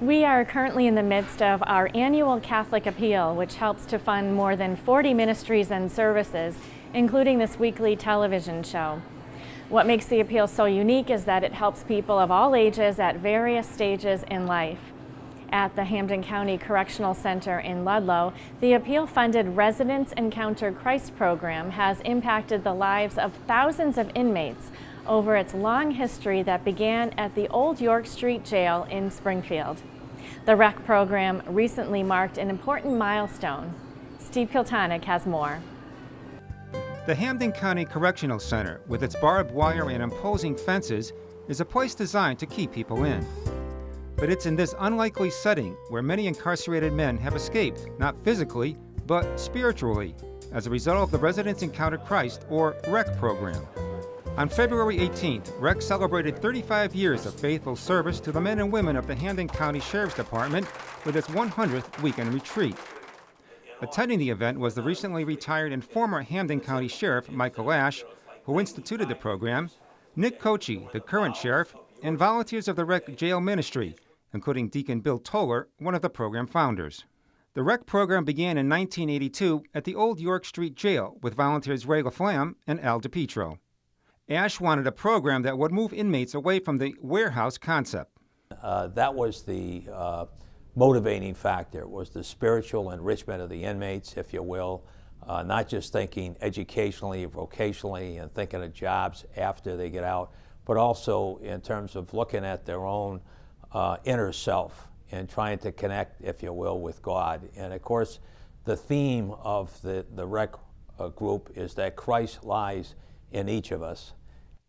We are currently in the midst of our annual Catholic Appeal, which helps to fund more than 40 ministries and services, including this weekly television show. What makes the appeal so unique is that it helps people of all ages at various stages in life. At the Hampden County Correctional Center in Ludlow, the appeal-funded Residents Encounter Christ program has impacted the lives of thousands of inmates over its long history that began at the old York Street Jail in Springfield. The REC program recently marked an important milestone. Steve Kiltonick has more. The Hampden County Correctional Center, with its barbed wire and imposing fences, is a place designed to keep people in. But it's in this unlikely setting where many incarcerated men have escaped, not physically, but spiritually, as a result of the Residents Encounter Christ, or REC program. On February 18th, REC celebrated 35 years of faithful service to the men and women of the Hampden County Sheriff's Department with its 100th weekend retreat. Attending the event was the recently retired and former Hampden County Sheriff Michael Ash, who instituted the program, Nick Kochi, the current sheriff, and volunteers of the REC Jail Ministry, including Deacon Bill Toller, one of the program founders. The REC program began in 1982 at the old York Street Jail with volunteers Ray LaFlamme and Al DiPietro. Ash wanted a program that would move inmates away from the warehouse concept. That was the motivating factor, was the spiritual enrichment of the inmates, if you will, not just thinking educationally, vocationally, and thinking of jobs after they get out, but also in terms of looking at their own inner self and trying to connect, if you will, with God. And of course, the theme of the REC group is that Christ lies in each of us.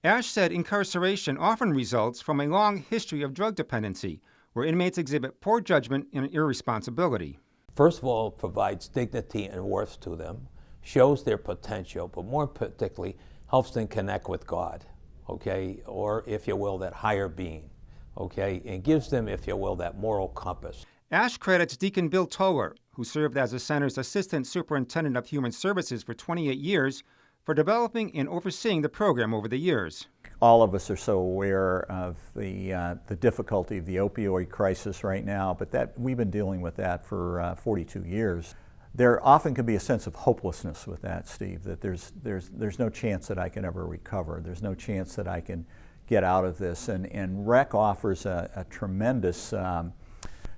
Ash said incarceration often results from a long history of drug dependency, where inmates exhibit poor judgment and irresponsibility. First of all, it provides dignity and worth to them, shows their potential, but more particularly helps them connect with God, okay, or if you will, that higher being, okay, and gives them, if you will, that moral compass. Ash credits Deacon Bill Toller, who served as the center's Assistant Superintendent of Human Services for 28 years, for developing and overseeing the program over the years. All of us are so aware of the difficulty of the opioid crisis right now, but that we've been dealing with that for 42 years. There often can be a sense of hopelessness with that, Steve, that there's no chance that I can ever recover. There's no chance that I can get out of this, and REC offers a tremendous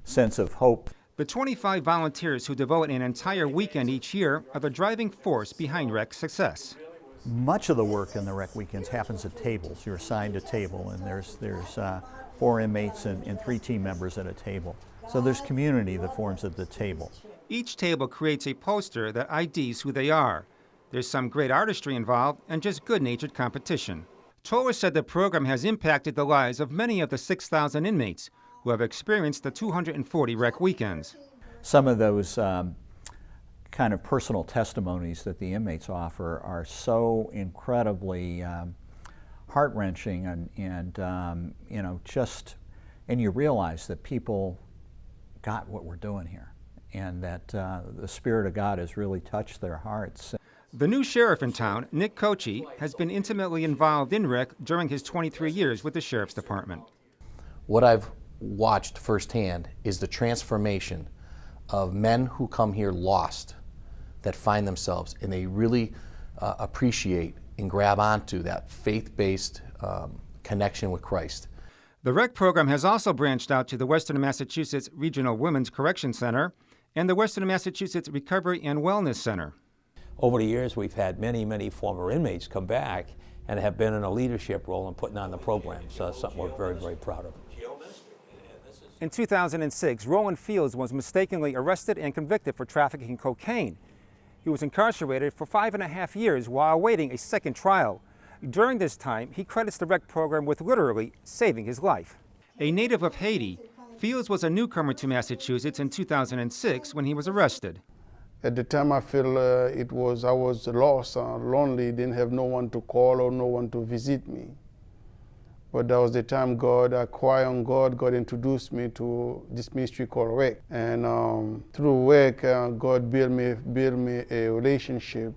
sense of hope. The 25 volunteers who devote an entire weekend each year are the driving force behind REC's success. Much of the work in the REC weekends happens at tables. You're assigned a table, and there's 4 inmates and 3 team members at a table. So there's community that forms at the table. Each table creates a poster that IDs who they are. There's some great artistry involved and just good-natured competition. Toller said the program has impacted the lives of many of the 6,000 inmates who have experienced the 240 REC weekends. Some of those kind of personal testimonies that the inmates offer are so incredibly heart-wrenching and you realize that people got what we're doing here and that the Spirit of God has really touched their hearts. The new sheriff in town, Nick Kochi, has been intimately involved in REC during his 23 years with the Sheriff's Department. What I've watched firsthand is the transformation of men who come here lost, that find themselves, and they really appreciate and grab onto that faith-based connection with Christ. The REC program has also branched out to the Western Massachusetts Regional Women's Correction Center and the Western Massachusetts Recovery and Wellness Center. Over the years, we've had many, many former inmates come back and have been in a leadership role in putting on the program. So that's something we're very, very proud of. In 2006, Roland Fields was mistakenly arrested and convicted for trafficking cocaine. He was incarcerated for 5.5 years while awaiting a second trial. During this time, he credits the REC program with literally saving his life. A native of Haiti, Fields was a newcomer to Massachusetts in 2006 when he was arrested. At the time, I feel I was lost, lonely, didn't have no one to call or no one to visit me. But that was the time I cried on God. God introduced me to this ministry called REC. And through REC, God built me a relationship,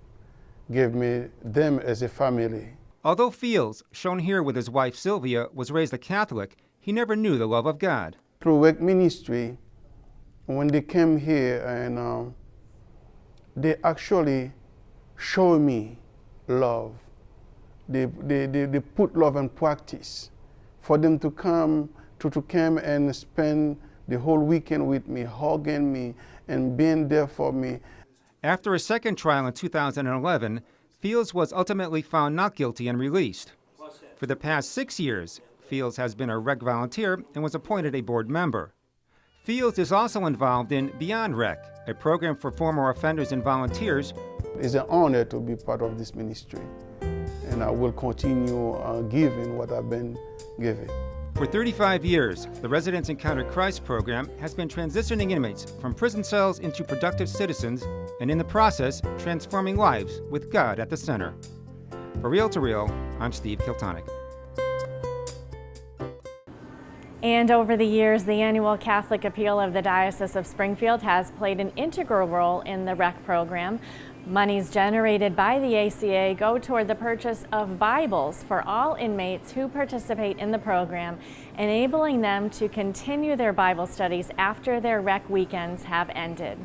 gave me them as a family. Although Fields, shown here with his wife Sylvia, was raised a Catholic, he never knew the love of God. through Rec Ministry, when they came here, and they actually show me love. They put love in practice. For them to come and spend the whole weekend with me, hugging me and being there for me. After a second trial in 2011, Fields was ultimately found not guilty and released. For the past 6 years, Fields has been a Rec volunteer and was appointed a board member. Fields is also involved in Beyond Rec, a program for former offenders and volunteers. It's an honor to be part of this ministry, and I will continue giving what I've been giving. For 35 years, the Residents Encounter Christ program has been transitioning inmates from prison cells into productive citizens, and in the process, transforming lives with God at the center. For Real to Real, I'm Steve Kiltonic. And over the years, the annual Catholic Appeal of the Diocese of Springfield has played an integral role in the REC program. Monies generated by the ACA go toward the purchase of Bibles for all inmates who participate in the program, enabling them to continue their Bible studies after their REC weekends have ended.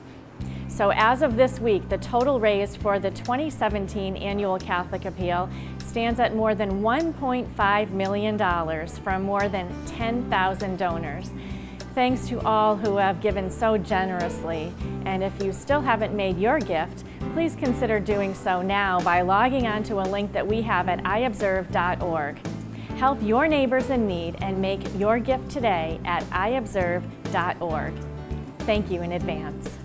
So as of this week, the total raised for the 2017 annual Catholic Appeal stands at more than $1.5 million from more than 10,000 donors. Thanks to all who have given so generously. And if you still haven't made your gift, please consider doing so now by logging on to a link that we have at iobserve.org. Help your neighbors in need and make your gift today at iobserve.org. Thank you in advance.